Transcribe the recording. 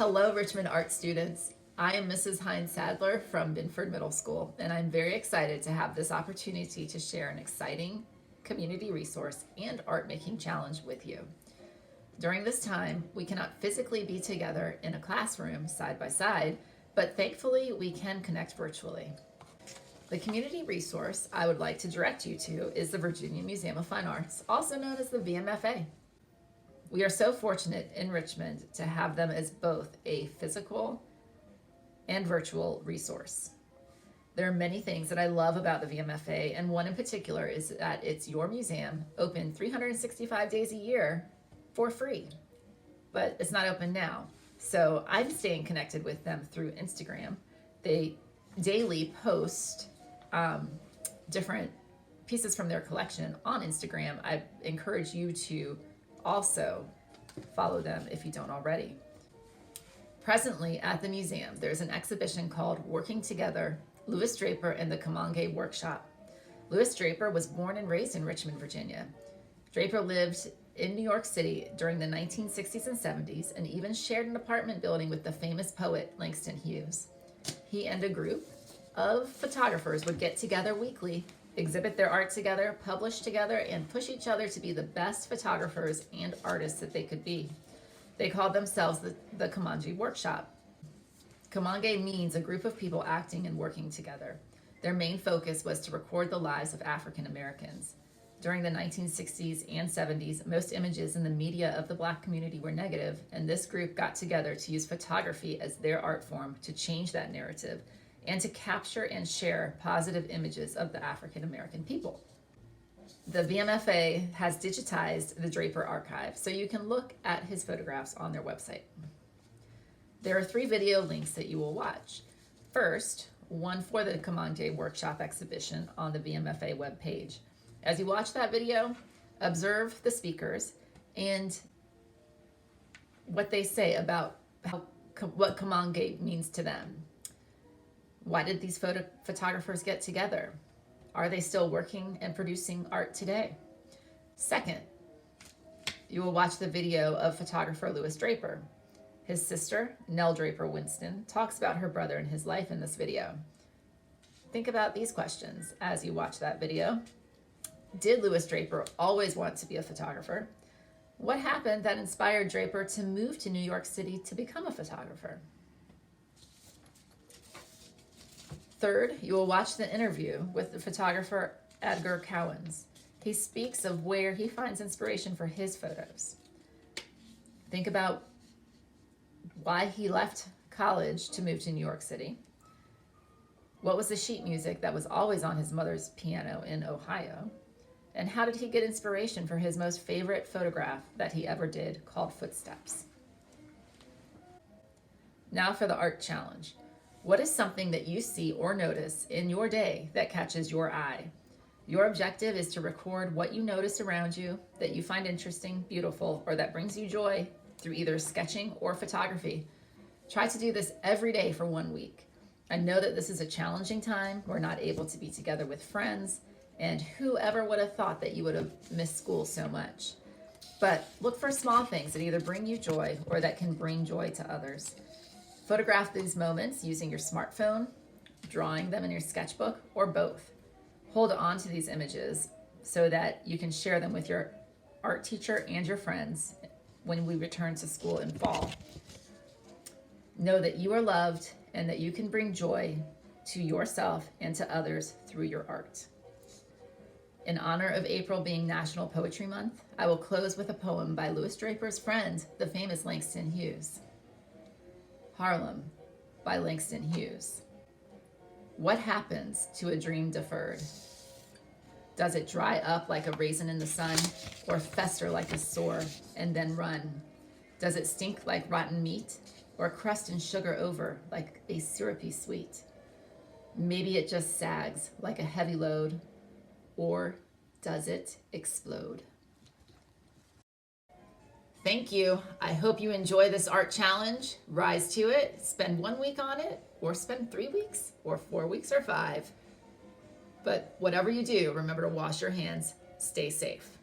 Hello, Richmond art students. I am Mrs. Hines Sadler from Binford Middle School, and I'm very excited to have this opportunity to share an exciting community resource and art making challenge with you. During this time, we cannot physically be together in a classroom side by side, but thankfully we can connect virtually. The community resource I would like to direct you to is the Virginia Museum of Fine Arts, also known as the VMFA. We are so fortunate in Richmond to have them as both a physical and virtual resource. There are many things that I love about the VMFA, and one in particular is that it's your museum, open 365 days a year for free, but it's not open now. So I'm staying connected with them through Instagram. They daily post different pieces from their collection on Instagram. I encourage you to also follow them if you don't already. Presently at the museum, there's an exhibition called Working Together, Louis Draper and the Kimoinge Workshop. Louis Draper was born and raised in Richmond, Virginia. Draper lived in New York City during the 1960s and 70s and even shared an apartment building with the famous poet Langston Hughes. He and a group of photographers would get together weekly, exhibit their art together, publish together, and push each other to be the best photographers and artists that they could be. They called themselves the Kimoinge Workshop. Kimoinge means a group of people acting and working together. Their main focus was to record the lives of African Americans. During the 1960s and 70s, most images in the media of the Black community were negative, and this group got together to use photography as their art form to change that narrative and to capture and share positive images of the African American people. The VMFA has digitized the Draper archive, so you can look at his photographs on their website. There are 3 video links that you will watch. First, one for the Kimoinge Workshop exhibition on the VMFA webpage. As you watch that video, observe the speakers and what they say about what Kimoinge means to them. Why did these photographers get together? Are they still working and producing art today? Second, you will watch the video of photographer Louis Draper. His sister, Nell Draper Winston, talks about her brother and his life in this video. Think about these questions as you watch that video. Did Louis Draper always want to be a photographer? What happened that inspired Draper to move to New York City to become a photographer? Third, you will watch the interview with the photographer Edgar Cowens. He speaks of where he finds inspiration for his photos. Think about why he left college to move to New York City. What was the sheet music that was always on his mother's piano in Ohio? And how did he get inspiration for his most favorite photograph that he ever did, called Footsteps? Now for the art challenge. What is something that you see or notice in your day that catches your eye? Your objective is to record what you notice around you that you find interesting, beautiful, or that brings you joy through either sketching or photography. Try to do this every day for 1 week. I know that this is a challenging time. We're not able to be together with friends, and whoever would have thought that you would have missed school so much? But look for small things that either bring you joy or that can bring joy to others. Photograph these moments using your smartphone, drawing them in your sketchbook, or both. Hold on to these images so that you can share them with your art teacher and your friends when we return to school in fall. Know that you are loved and that you can bring joy to yourself and to others through your art. In honor of April being National Poetry Month, I will close with a poem by Louis Draper's friend, the famous Langston Hughes. Harlem by Langston Hughes. What happens to a dream deferred? Does it dry up like a raisin in the sun, or fester like a sore and then run? Does it stink like rotten meat, or crust and sugar over like a syrupy sweet? Maybe it just sags like a heavy load, or does it explode? Thank you. I hope you enjoy this art challenge. Rise to it, spend 1 week on it, or spend 3 weeks, or 4 weeks, or 5. But whatever you do, remember to wash your hands. Stay safe.